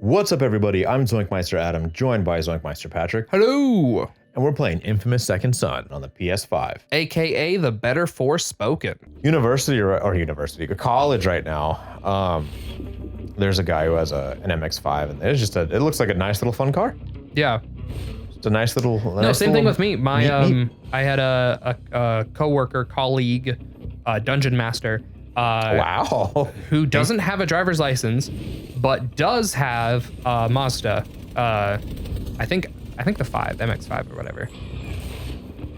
What's up, everybody? I'm ZoinkMeister Adam, joined by ZoinkMeister Patrick. Hello! And we're playing Infamous Second Son on the PS5. AKA the better Forspoken. College right now. There's a guy who has an MX-5, and it's just it looks like a nice little fun car. Yeah. It's a nice little. Same thing with me. My I had a coworker, colleague, dungeon master. Wow. Who doesn't have a driver's license, but does have a Mazda. I think the MX-5 or whatever.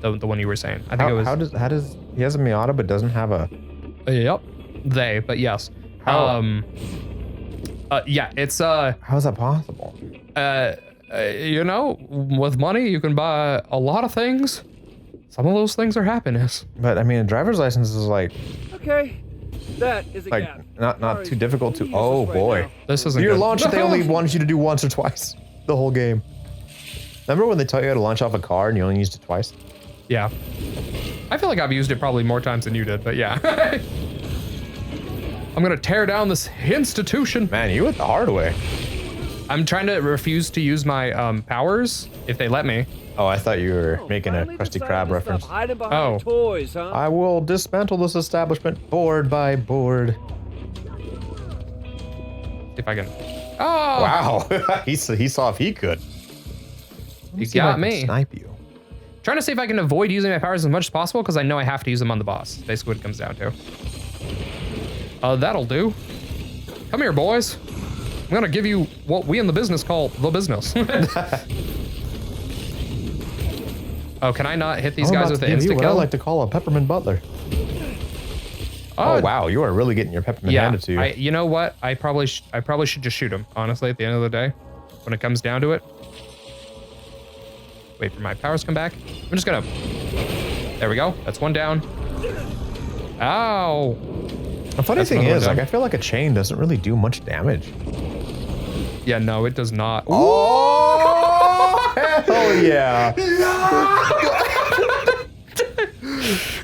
The one you were saying. I think it was. How does he has a Miata but doesn't have a? Yep. But yes. How? Yeah. It's How is that possible? You know, with money you can buy a lot of things. Some of those things are happiness. But I mean, a driver's license is like. Okay. That is a like gap. not too difficult to. Oh boy. This isn't Your good. launch they only wanted you to do once or twice the whole game. Remember when they taught you how to launch off a car and you only used it twice? Yeah. I feel like I've used it probably more times than you did, but yeah. I'm gonna tear down this institution. Man, you went the hard way. I'm trying to refuse to use my powers if they let me. Oh, I thought you were making a Krusty Krab reference. Hiding behind toys, huh? I will dismantle this establishment board by board. See if I can. Oh! Wow, he saw if he could. He got me. Snipe you. Trying to see if I can avoid using my powers as much as possible because I know I have to use them on the boss. Basically what it comes down to. That'll do. Come here, boys. I'm gonna give you what we in the business call the business. Oh, can I not hit these guys with the insta what I kill? like to call a peppermint butler. Oh wow, you are really getting your peppermint handed to you. You know what? I probably should just shoot him. Honestly, at the end of the day, when it comes down to it. Wait for my powers to come back. I'm just gonna. There we go. That's one down. Ow. The funny thing is, like, I feel like a chain doesn't really do much damage. Yeah, no, it does not. Oh, hell yeah.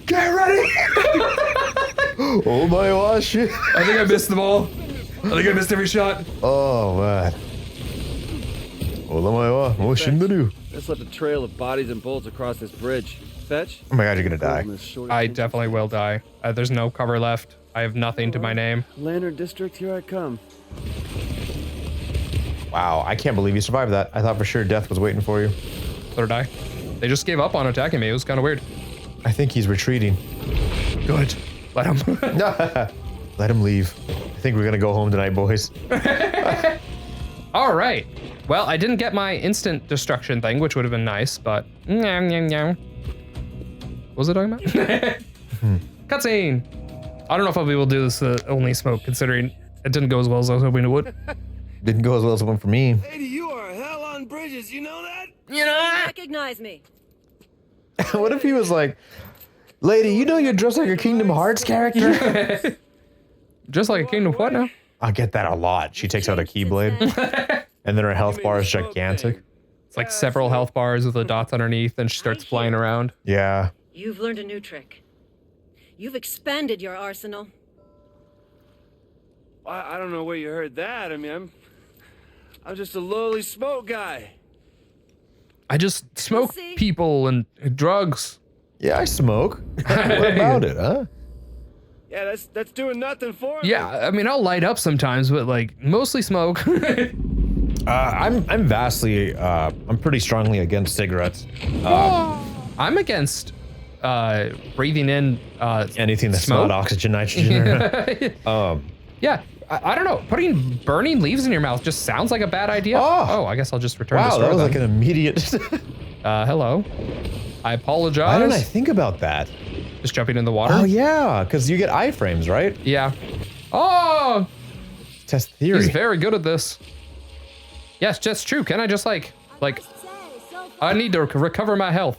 Get ready. Oh my gosh. I think I missed them all. I think I missed every shot. Oh man. This left a trail of bodies and bullets across this bridge. Fetch. Oh my god, you're gonna die. I definitely will die. There's no cover left. I have nothing to my name. Lantern District, here I come. Wow, I can't believe you survived that. I thought for sure death was waiting for you. So did I. They just gave up on attacking me. It was kind of weird. I think he's retreating. Good. Let him. Let him leave. I think we're gonna go home tonight, boys. All right. Well, I didn't get my instant destruction thing, which would have been nice, but what was it talking about? Cutscene. I don't know if I'll be able to do this only smoke, considering it didn't go as well as I was hoping it would. Didn't go as well as one for me. Lady, you are hell on bridges, you know that? You know? Recognize me. What if he was like, lady, you know you're dressed like a Kingdom Hearts character? Just like a Kingdom what now? I get that a lot. She takes out a Keyblade, and then her health bar is gigantic. It's like several health bars with the dots underneath, and she starts flying around. Yeah. You've learned a new trick. You've expanded your arsenal. I don't know where you heard that. I mean, I'm just a lowly smoke guy. I just smoke people and drugs. Yeah, I smoke. What about it, huh? Yeah, that's doing nothing for me. Yeah, I mean, I'll light up sometimes, but like mostly smoke. I'm pretty strongly against cigarettes. I'm against breathing in anything that's smoke. not oxygen, nitrogen. Yeah, I don't know. Putting burning leaves in your mouth just sounds like a bad idea. Oh, I guess I'll just return wow, to store that was them. like an immediate. Hello. I apologize. Why didn't I think about that? Just jumping in the water. Oh yeah, because you get iframes, right? Yeah. Oh, Test theory. he's very good at this. Yes, that's true. Can I just like I need to recover my health.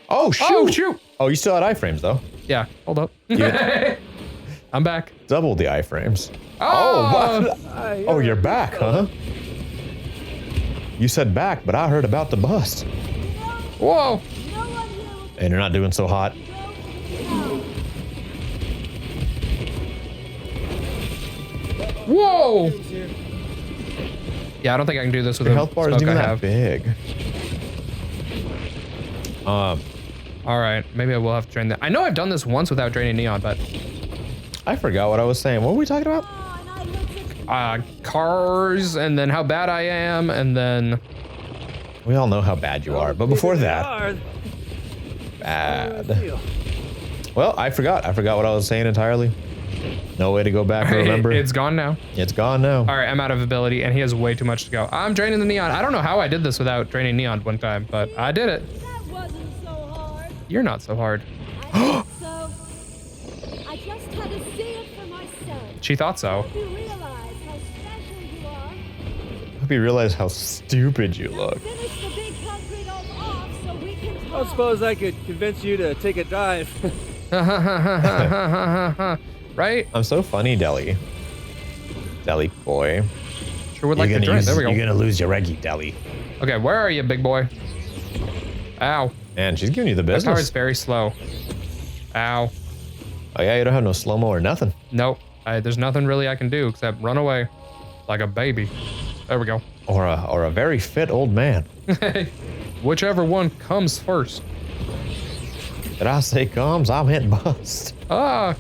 Oh shoot! Oh shoot! Oh, you still had iframes though. Yeah. Hold up. Yeah. I'm back. Double the iframes. Oh! What? Oh, you're back, huh? You said back, but I heard about the bust. Whoa! And you're not doing so hot. Whoa! Yeah, I don't think I can do this with Your the health bar smoke isn't even I that have. big. All right, maybe I will have to drain that. I know I've done this once without draining neon, but I forgot what I was saying. What were we talking about? cars, and then how bad I am, and then We all know how bad you are, but before that, Hard. bad. Well, I forgot. I forgot what I was saying entirely. No way to go back and remember. it's gone now. It's gone now. All right, I'm out of ability, and he has way too much to go. I'm draining the neon. I don't know how I did this without draining neon one time, but I did it. That wasn't so hard. You're not so hard. I think so. I just had to see it for myself. She thought so. You realize how special you are. I hope you realize how stupid you look. Finish the big concrete off so we can I talk. don't suppose I could convince you to take a dive. Right? I'm so funny, Deli. Deli boy. Sure would like to drink. There we go. You're gonna lose your reggie, Deli. Okay, where are you, big boy? Ow. Man, she's giving you the My power is business. very slow. Ow. Oh yeah, you don't have no slow-mo or nothing. Nope. There's nothing really I can do except run away like a baby. There we go. Or a very fit old man. Whichever one comes first. Did I say comes? I'm hitting bust. Ah.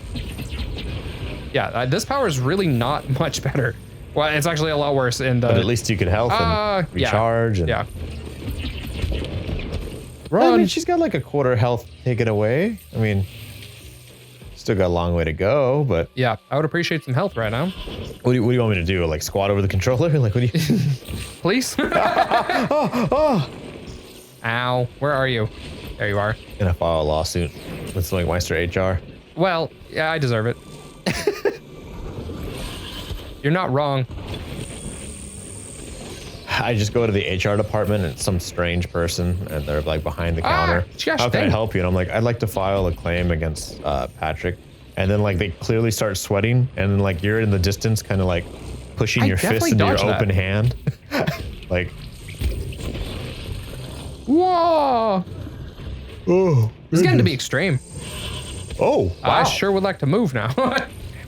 Yeah, this power is really not much better. Well, it's actually a lot worse in the... But at least you could health and recharge. And Yeah. I mean, she's got like a quarter health taken away. I mean, still got a long way to go, but Yeah, I would appreciate some health right now. what do you want me to do? Like squat over the controller? Like what do you? Please? Ow. Where are you? There you are. Gonna file a lawsuit with ZoinkMeister HR. Well, yeah, I deserve it. You're not wrong. I just go to the HR department and it's some strange person and they're like behind the counter. gosh How can I dang. help you? And I'm like, I'd like to file a claim against Patrick. And then like they clearly start sweating and then like you're in the distance kind of like pushing I your fist definitely into your dodged that. open hand. Like, Whoa! oh, It's getting to be extreme. oh, wow. I sure would like to move now.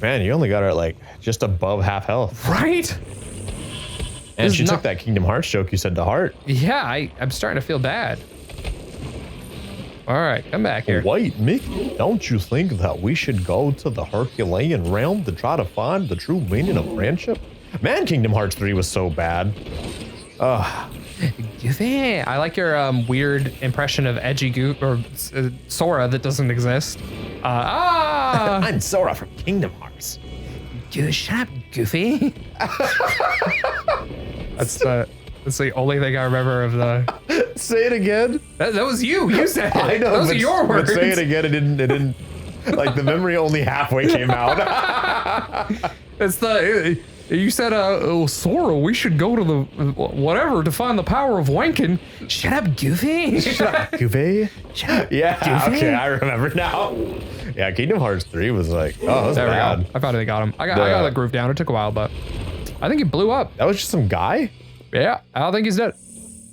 Man, you only got her at like just above half health. Right? And This she is took not- that Kingdom Hearts joke you said to heart. Yeah, I'm starting to feel bad. All right, come back here. Wait, Mickey, don't you think that we should go to the Herculean realm to try to find the true meaning of friendship? Man, Kingdom Hearts 3 was so bad. Yeah, I like your weird impression of edgy or Sora that doesn't exist. I'm Sora from Kingdom Hearts. Shut up, Goofy. That's the only thing I remember of the. Say it again. That was you. You said it. I know, Those but, are your words. but say it again. It didn't. Like the memory only halfway came out. It's the. You said, oh, Sora, we should go to the whatever to find the power of wanking. Shut up, Goofy. Shut up, Goofy. Shut up, Yeah. Goofy. Okay, I remember now. Yeah, Kingdom Hearts 3 was like, oh, that was There we bad. go. I finally got him. I got the groove down. It took a while, but I think he blew up. That was just some guy. Yeah, I don't think he's dead.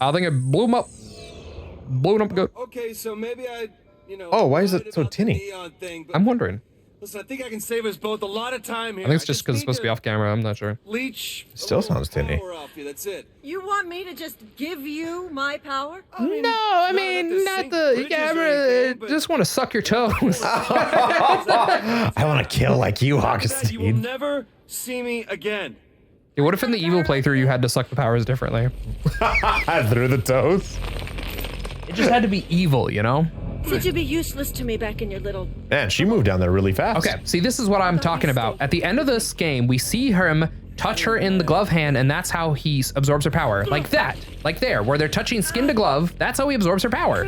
I think it blew him up. Blew him up good. Okay, so maybe Oh, why is it lied so about the tinny? neon thing, but I'm wondering. listen, I think I can save us both a lot of time here. I think it's just because it's supposed to be off camera. I'm not sure. Leech. Still sounds tinny. Power off you, that's it. You want me to just give you my power? No, I mean, not the camera. Just want to suck your toes. I want to kill like you, You will Augustine. never see me again. Yeah, what if in the evil playthrough you had to suck the powers differently? Through the toes. It just had to be evil, you know? Said you'd be useless to me back in your little... Man, she moved down there really fast. Okay, see, this is what I'm talking about. At the end of this game, we see him touch her in the glove hand, and that's how he absorbs her power. Like that. Like there, where they're touching skin to glove. That's how he absorbs her power.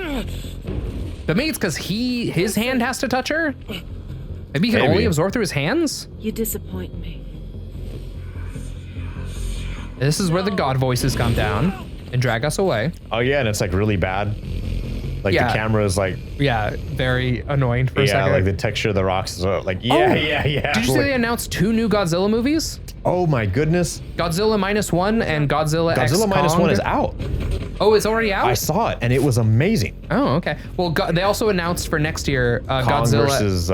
But maybe it's because his hand has to touch her? Maybe he can only absorb through his hands? You disappoint me. This is where the god voices come down and drag us away. Oh yeah, and it's like really bad. Like Yeah. the camera is like, Yeah, very annoying for a yeah, second. like the texture of the rocks is like, yeah, Oh, yeah. Did you see Like, they announced 2 new Godzilla movies? oh my goodness. Godzilla -1 and Godzilla X Godzilla Minus Kong. One is out. Oh, it's already out? I saw it and it was amazing. Oh, okay. Well, they also announced for next year Kong Godzilla versus,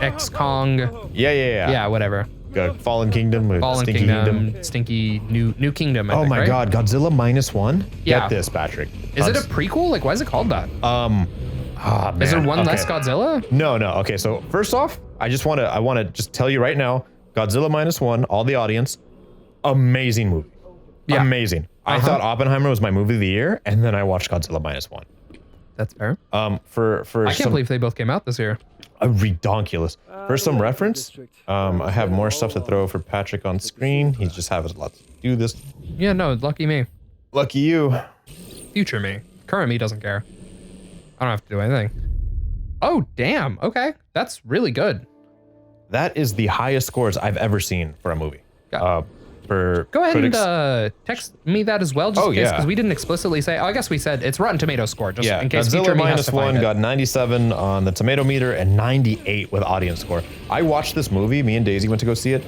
X Kong. yeah. Yeah, whatever. Fallen Kingdom. Fallen Stinky Kingdom, Stinky New Kingdom. I Oh think, my right? God, Godzilla -1. Yeah. Get this, Patrick. Is it a prequel? Like, why is it called that? Man. Is there one Okay. less Godzilla? No. Okay, so first off, I want to just tell you right now, Godzilla -1, all the audience, amazing movie. Yeah. Amazing. I thought Oppenheimer was my movie of the year, and then I watched Godzilla -1. That's fair. For I can't believe they both came out this year. redonkulous. For some reference, I have more stuff to throw for Patrick on screen. He just has a lot to do this. Yeah, no, lucky me. Lucky you. Future me. Current me doesn't care. I don't have to do anything. Oh, damn. Okay. That's really good. That is the highest scores I've ever seen for a movie. For Go ahead critics. and text me that as well, just in case, yeah. because we didn't explicitly say. Oh, I guess we said it's Rotten Tomatoes score, just Yeah, in case Godzilla future me has to find -1 it. got 97 on the tomato meter and 98 with audience score. I watched this movie, me and Daisy went to go see it.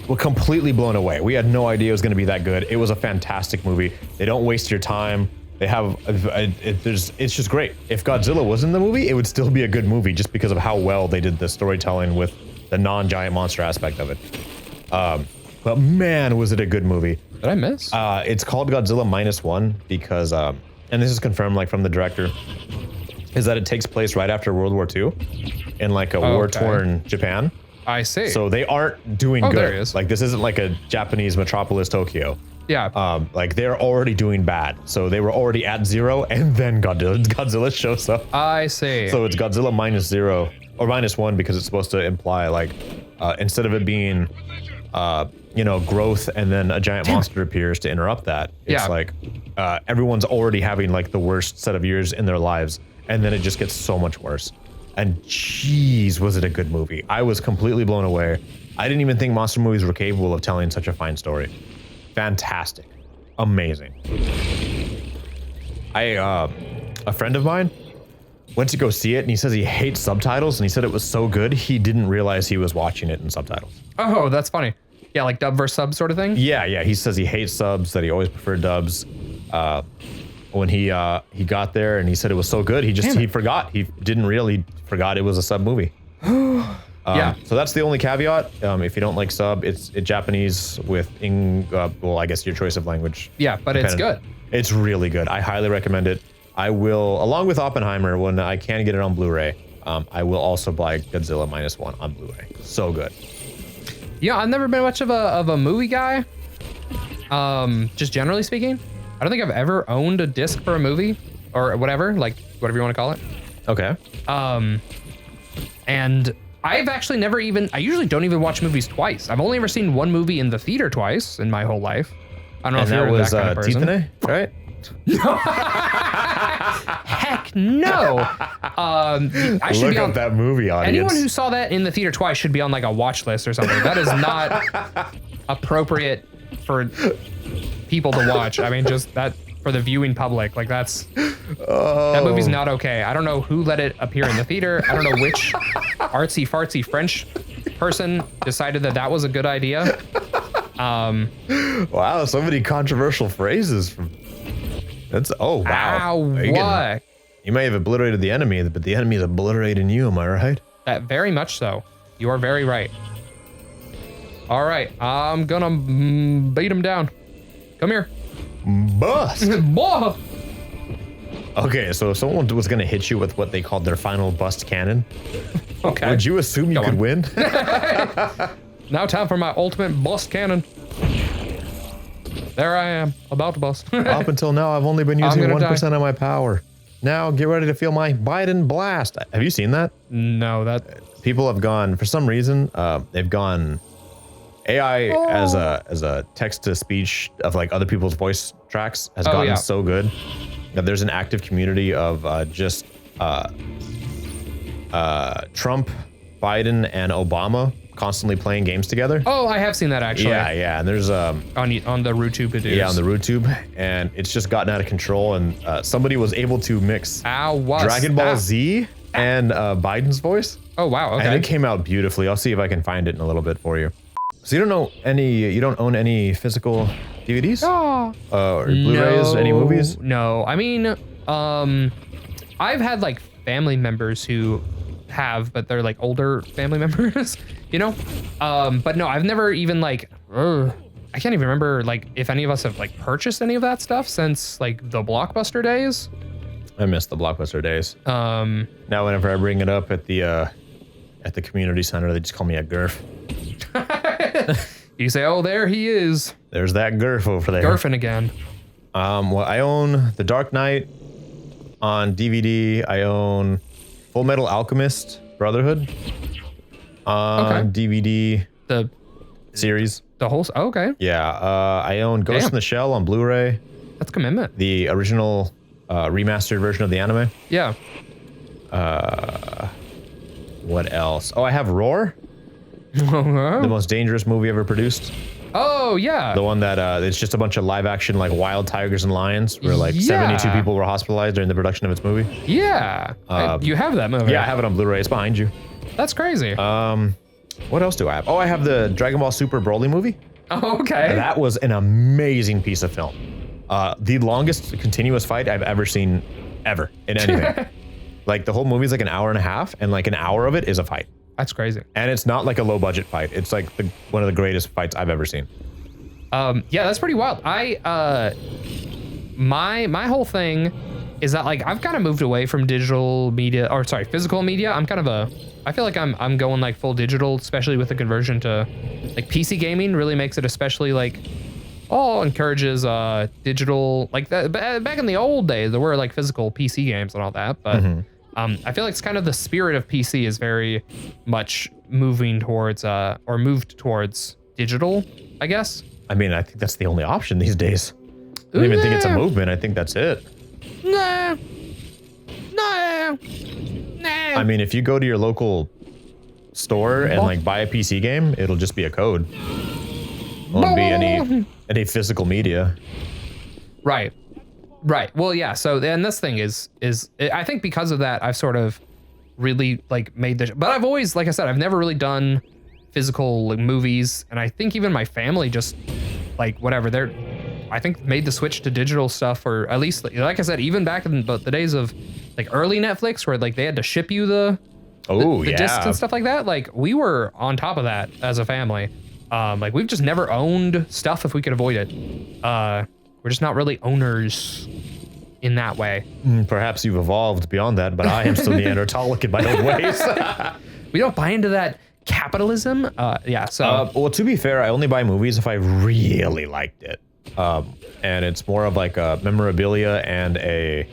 We're completely blown away. We had no idea it was going to be that good. It was a fantastic movie. They don't waste your time. They have, it's just great. If Godzilla was in the movie, it would still be a good movie just because of how well they did the storytelling with the non-giant monster aspect of it. But man, was it a good movie. Did I miss? It's called Godzilla -1 because, and this is confirmed like from the director, is that it takes place right after World War II in like a war-torn Japan. I see. So they aren't doing good. There he is. Like this isn't like a Japanese metropolis Tokyo. Yeah. Like they're already doing bad. So they were already at 0 and then Godzilla shows up. I see. So it's Godzilla -0 or -1 because it's supposed to imply like, instead of it being, growth and then a giant monster appears to interrupt that. It's like everyone's already having like the worst set of years in their lives, and then it just gets so much worse. And jeez, was it a good movie. I was completely blown away. I didn't even think monster movies were capable of telling such a fine story. Fantastic. Amazing. A friend of mine went to go see it, and he says he hates subtitles, and he said it was so good he didn't realize he was watching it in subtitles. Oh, that's funny. Yeah, like dub versus sub sort of thing? Yeah. He says he hates subs, that he always preferred dubs. When he got there and he said it was so good, he forgot. He forgot it was a sub movie. Yeah. So that's the only caveat. If you don't like sub, it's Japanese with I guess your choice of language. Yeah, but it's good. It's really good. I highly recommend it. I will, along with Oppenheimer, when I can get it on Blu-ray, I will also buy Godzilla -1 on Blu-ray. So good. Yeah, I've never been much of a movie guy. Just generally speaking, I don't think I've ever owned a disc for a movie or whatever, like whatever you want to call it. Okay. And I've actually never even, I usually don't even watch movies twice. I've only ever seen one movie in the theater twice in my whole life. I don't know if you're that kind of person. Titane, right? Heck no. I should Look be on up that movie, audience. Anyone who saw that in the theater twice should be on like a watch list or something. That is not appropriate for people to watch. I mean, just that for the viewing public. Like that movie's not okay. I don't know who let it appear in the theater. I don't know which artsy fartsy French person decided that was a good idea. Wow, so many controversial phrases from. That's wow. Ow, what? You may have obliterated the enemy, but the enemy is obliterating you. Am I right? Very much so. You are very right. All right, I'm gonna beat him down. Come here. Bust. Boah. Okay, so if someone was gonna hit you with what they called their final bust cannon, Okay. would you assume you could win? Now time for my ultimate bust cannon. There I am, about to bust. Up until now, I've only been using gonna 1% of my power. Now get ready to feel my Biden blast. Have you seen that? No, that People have gone, for some reason, they've gone AI as a text to speech of like other people's voice tracks has gotten so good that there's an active community of Trump, Biden, and Obama constantly playing games together. Oh, I have seen that actually. Yeah. And there's on the RooTube videos. yeah, on the RooTube, and it's just gotten out of control. And somebody was able to mix Dragon Ball Z and Biden's voice. Oh wow, okay. And it came out beautifully. I'll see if I can find it in a little bit for you. So you don't own any physical DVDs? Or Blu-rays, any movies? No, I mean, I've had like family members who have, but they're like older family members, you know? But no, I've never even like, I can't even remember like if any of us have like purchased any of that stuff since like the Blockbuster days. I miss the Blockbuster days. Now whenever I bring it up at the community center, they just call me a Gurf. You say, oh, there he is. There's that Gurf over there. Gurfing again. Well, I own The Dark Knight on DVD. I own Full Metal Alchemist Brotherhood on DVD. The series. The whole, okay. Yeah, I own Ghost in the Shell on Blu-ray. That's commitment. The original remastered version of the anime. Yeah. What else? Oh, I have Roar. The most dangerous movie ever produced. Oh, yeah. The one that it's just a bunch of live action like wild tigers and lions where like 72 people were hospitalized during the production of its movie. Yeah. You have that movie. Yeah, I have it on Blu-ray. It's behind you. That's crazy. What else do I have? Oh, I have the Dragon Ball Super Broly movie. Oh, okay. That was an amazing piece of film. The longest continuous fight I've ever seen ever in anything. Like the whole movie is like an hour and a half and like an hour of it is a fight. That's crazy. And it's not like a low budget fight. It's like one of the greatest fights I've ever seen. Yeah, that's pretty wild. My whole thing is that like I've kind of moved away from digital media, or sorry, physical media. I'm kind of I feel like I'm going like full digital, especially with the conversion to like PC gaming really makes it especially like encourages digital, like that back in the old days there were like physical PC games and all that, but I feel like it's kind of the spirit of PC is very much moving towards or moved towards digital, I guess. I mean, I think that's the only option these days. I don't even think it's a movement. I think that's it. Nah. I mean, if you go to your local store and like buy a PC game, it'll just be a code. Won't be any physical media. Right. Well, yeah. So, and this thing is I think because of that, I've sort of really like made this, but I've always, like I said, I've never really done physical like, movies. And I think even my family just like, whatever, I think made the switch to digital stuff, or at least, like I said, even back in the days of like early Netflix where like they had to ship you the discs and stuff like that. Like we were on top of that as a family. Like we've just never owned stuff if we could avoid it. We're just not really owners in that way. Perhaps you've evolved beyond that, but I am still Neanderthalic in my own ways. We don't buy into that capitalism. Yeah, so. Well, to be fair, I only buy movies if I really liked it. And it's more of like a memorabilia and a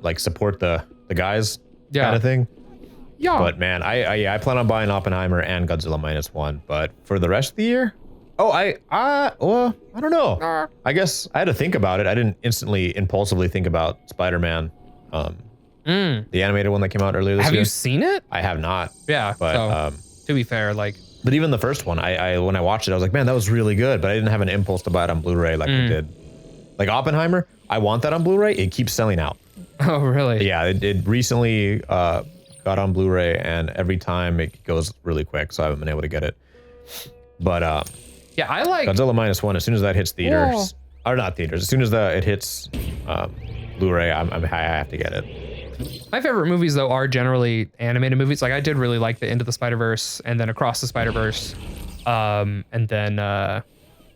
like support the guys kind of thing. Yeah. But man, I plan on buying Oppenheimer and Godzilla -1, but for the rest of the year, well, I don't know. I guess I had to think about it. I didn't impulsively think about Spider-Man, the animated one that came out earlier this year. Have you seen it? I have not. Yeah. But so, to be fair, like. But even the first one, I when I watched it, I was like, man, that was really good. But I didn't have an impulse to buy it on Blu-ray like I did. Like Oppenheimer, I want that on Blu-ray. It keeps selling out. Oh, really? Yeah, it recently got on Blu-ray, and every time it goes really quick, so I haven't been able to get it. But yeah, I like Godzilla -1. As soon as that hits theaters, or not theaters, as soon as it hits Blu-ray, I have to get it. My favorite movies though are generally animated movies. Like I did really like the Into the Spider-Verse and then Across the Spider-Verse, and then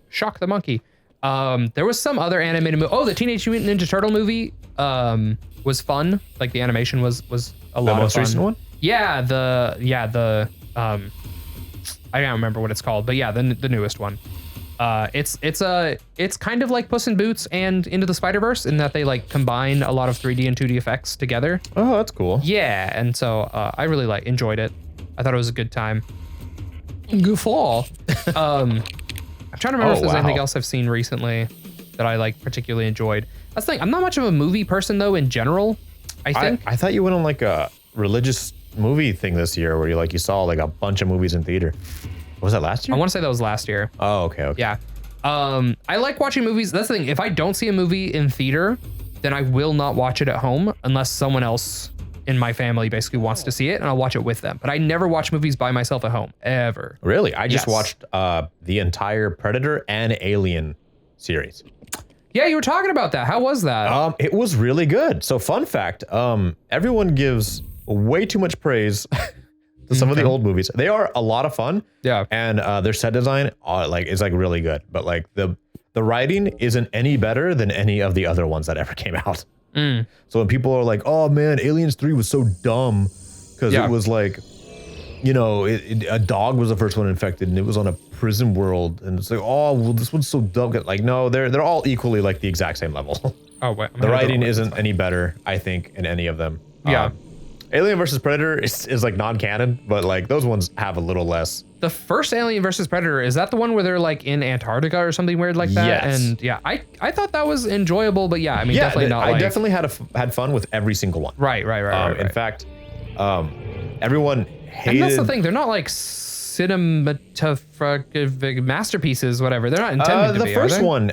Shock the Monkey. There was some other animated movie. Oh, the Teenage Mutant Ninja Turtle movie was fun. Like the animation was a lot of fun. The most recent one? Yeah, I can't remember what it's called, but yeah, the newest one. It's kind of like Puss in Boots and Into the Spider-Verse in that they like combine a lot of 3D and 2D effects together. Oh, that's cool. Yeah, and so I really enjoyed it. I thought it was a good time. Goofball. I'm trying to remember if there's anything else I've seen recently that I like particularly enjoyed. That's the thing. I'm not much of a movie person though in general. I think. I thought you went on like a religious movie thing this year where you saw like a bunch of movies in theater. Was that last year? I want to say that was last year. Oh, okay. Yeah. I like watching movies. That's the thing. If I don't see a movie in theater, then I will not watch it at home unless someone else in my family basically wants to see it, and I'll watch it with them. But I never watch movies by myself at home, ever. Really? I just watched the entire Predator and Alien series. Yeah, you were talking about that. How was that? It was really good. So fun fact, everyone gives way too much praise to to some of the old movies. They are a lot of fun. Yeah. And their set design is like really good. But like the writing isn't any better than any of the other ones that ever came out. So when people are like, oh man, Aliens 3 was so dumb because it was like, you know, a dog was the first one infected and it was on a prison world. And it's like, oh, well, this one's so dumb. Like, no, they're all equally like the exact same level. Oh, wait. The writing isn't any better, I think, in any of them. Yeah. Alien versus Predator is like non-canon, but like those ones have a little less. The first Alien versus Predator, is that the one where they're like in Antarctica or something weird like that? Yes. And yeah, I thought that was enjoyable, but yeah, I mean, definitely not. I definitely had fun with every single one. Right. In fact, everyone hated. And that's the thing, they're not like cinematographic masterpieces, whatever. They're not intended to be. The first one,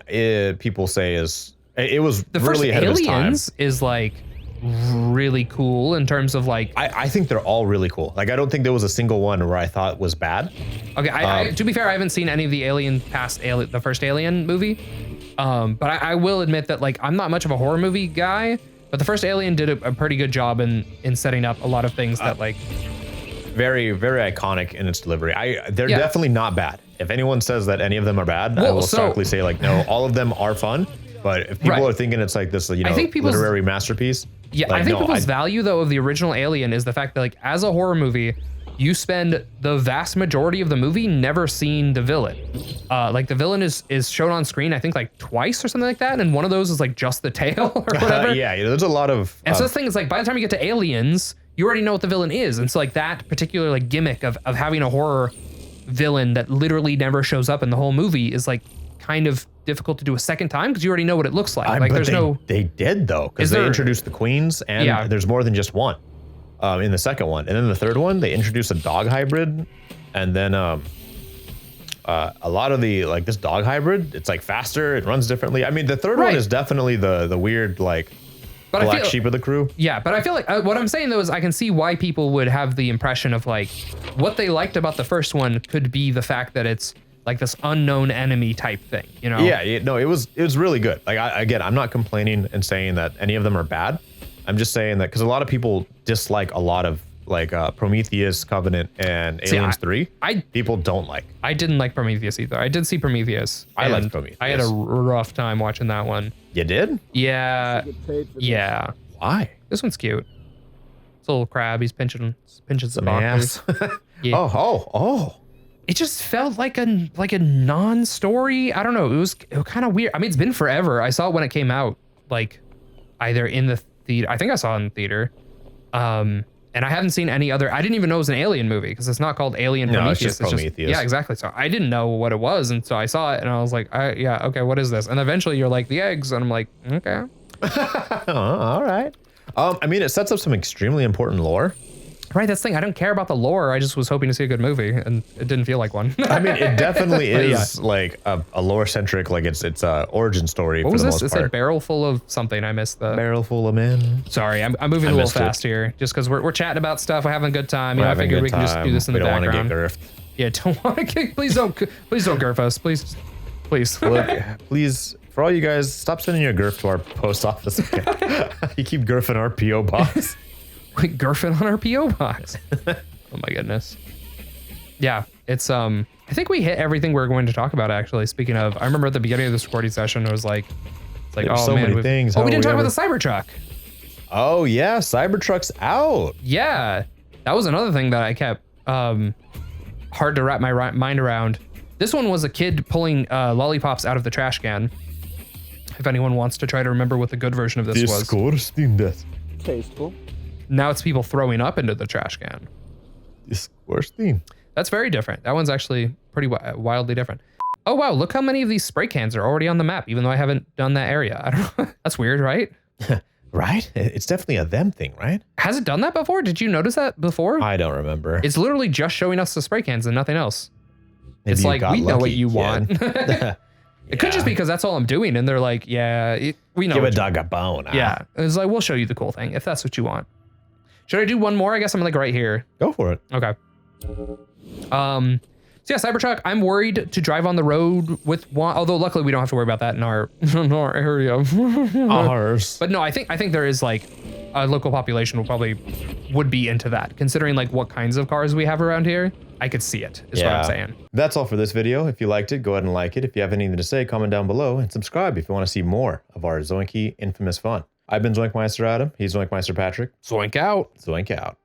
people say was the first really ahead of its time. Aliens is like really cool in terms of like I think they're all really cool. Like I don't think there was a single one where I thought was bad. Okay, to be fair, I haven't seen any of the the first Alien movie, but I will admit that like I'm not much of a horror movie guy, but the first Alien did a pretty good job in setting up a lot of things that like very, very iconic in its delivery. They're definitely not bad. If anyone says that any of them are bad, I will starkly say like no, all of them are fun. But if people are thinking it's like this, you know, literary masterpiece. Yeah, like, I think people's value though of the original Alien is the fact that like as a horror movie, you spend the vast majority of the movie never seeing the villain. Like the villain is shown on screen, I think like twice or something like that, and one of those is like just the tail or whatever. Yeah, there's a lot of. And so the thing is like by the time you get to Aliens, you already know what the villain is, and so like that particular like gimmick of having a horror villain that literally never shows up in the whole movie is like kind of difficult to do a second time because you already know what it looks like. Like there's They did though, because they introduced the queens, and there's more than just one in the second one, and then the third one they introduced a dog hybrid, and then a lot of the like this dog hybrid, it's like faster, it runs differently. I mean, the third one is definitely the weird like black sheep of the crew. Yeah, but I feel like what I'm saying though is I can see why people would have the impression of like what they liked about the first one could be the fact that it's like this unknown enemy type thing, you know? Yeah, no, it was really good. Like again, I'm not complaining and saying that any of them are bad. I'm just saying that because a lot of people dislike a lot of like Prometheus, Covenant, and Aliens 3. People don't like. I didn't like Prometheus either. I did see Prometheus. I liked Prometheus. I had a rough time watching that one. You did? Yeah. Yeah. Why? This one's cute. It's a little crab. He's pinching some ass. Yeah. Oh. It just felt like a non-story. I don't know. It was kind of weird. I mean, it's been forever. I saw it when it came out, like either in the theater. I think I saw it in the theater. And I haven't seen any other. I didn't even know it was an Alien movie because it's not called Alien Prometheus. No, it's just Prometheus. Yeah, exactly. So I didn't know what it was, and so I saw it, and I was like, yeah, okay, what is this? And eventually, you're like the eggs, and I'm like, okay. All right. I mean, it sets up some extremely important lore. Right, that's the thing. I don't care about the lore. I just was hoping to see a good movie, and it didn't feel like one. I mean, it definitely is like a lore-centric, like it's a origin story. What for was the this? most It part. said barrel full of something. I missed the barrel full of men. Sorry, I'm moving a little fast here, just because we're chatting about stuff. We're having a good time. I figured we can just do this in the background. We don't want to get girfed. Yeah, don't want to get. Please don't girf us, please. Look, please, for all you guys, stop sending your girf to our post office. You keep girfing our PO box. Like girfing on our PO box. Oh my goodness. Yeah, it's I think we hit everything we're going to talk about actually. Speaking of, I remember at the beginning of this recording session it was like There's so many things. Oh, we didn't talk about the Cybertruck. Oh yeah, Cybertruck's out. Yeah, that was another thing that I kept hard to wrap my mind around. This one was a kid pulling lollipops out of the trash can. If anyone wants to try to remember what the good version of this was. Disgusting. Tasteful. Now it's people throwing up into the trash can. Disgusting. That's very different. That one's actually pretty wildly different. Oh wow, look how many of these spray cans are already on the map, even though I haven't done that area. I don't know. That's weird, right? Right? It's definitely a them thing, right? Has it done that before? Did you notice that before? I don't remember. It's literally just showing us the spray cans and nothing else. Maybe it's like, we know what you kid. want. It could just be because that's all I'm doing. And they're like, yeah, we know. Give a dog a bone. Yeah. It's like, we'll show you the cool thing if that's what you want. Should I do one more? I guess I'm like right here. Go for it. Okay. So yeah, Cybertruck, I'm worried to drive on the road with one, although luckily we don't have to worry about that in our, in our area. Ours. But no, I think there is like a local population would be into that. Considering like what kinds of cars we have around here, I could see it, is what I'm saying. That's all for this video. If you liked it, go ahead and like it. If you have anything to say, comment down below and subscribe if you want to see more of our Zoinky infamous fun. I've been ZoinkMeister Adam. He's ZoinkMeister Patrick. Zoink out. Zoink out.